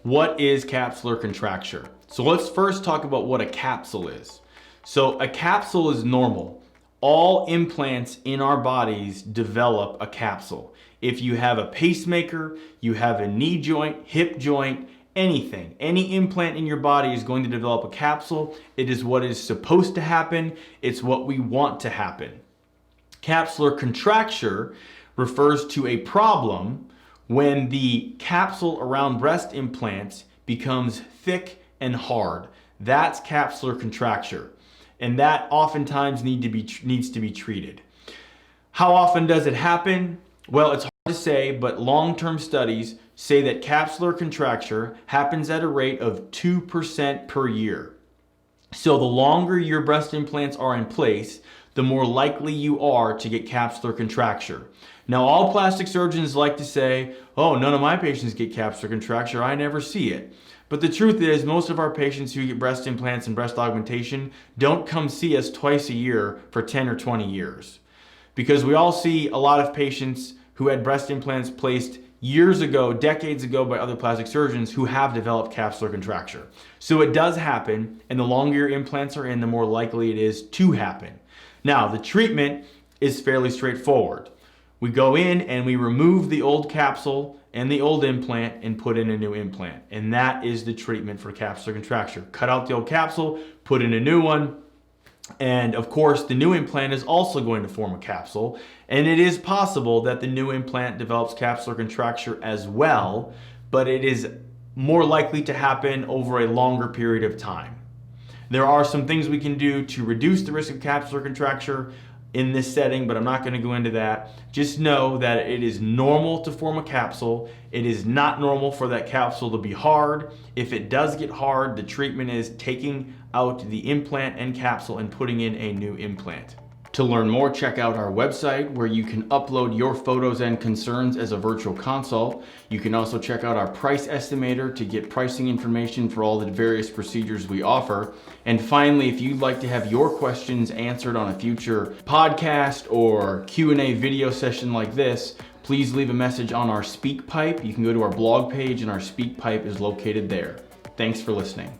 What is capsular contracture? So let's first talk about what a capsule is. So a capsule is normal. All implants in our bodies develop a capsule. If you have a pacemaker, you have a knee joint, hip joint, anything, any implant in your body is going to develop a capsule. It is what is supposed to happen. It's what we want to happen. Capsular contracture refers to a problem when the capsule around breast implants becomes thick and hard. That's capsular contracture. And that oftentimes needs to be treated. How often does it happen? Well, it's hard to say, but long-term studies say that capsular contracture happens at a rate of 2% per year. So the longer your breast implants are in place, the more likely you are to get capsular contracture. Now, all plastic surgeons like to say, oh, none of my patients get capsular contracture, I never see it. But the truth is, most of our patients who get breast implants and breast augmentation don't come see us twice a year for 10 or 20 years. Because we all see a lot of patients who had breast implants placed years ago, decades ago by other plastic surgeons who have developed capsular contracture. So it does happen, and the longer your implants are in, the more likely it is to happen. Now, the treatment is fairly straightforward. We go in and we remove the old capsule and the old implant and put in a new implant. And that is the treatment for capsular contracture. Cut out the old capsule, put in a new one. And of course, the new implant is also going to form a capsule. And it is possible that the new implant develops capsular contracture as well, but it is more likely to happen over a longer period of time. There are some things we can do to reduce the risk of capsular contracture in this setting, but I'm not going to go into that. Just know that it is normal to form a capsule. It is not normal for that capsule to be hard. If it does get hard, the treatment is taking out the implant and capsule and putting in a new implant. To learn more, check out our website where you can upload your photos and concerns as a virtual consult. You can also check out our price estimator to get pricing information for all the various procedures we offer. And finally, if you'd like to have your questions answered on a future podcast or Q&A video session like this, please leave a message on our SpeakPipe. You can go to our blog page and our SpeakPipe is located there. Thanks for listening.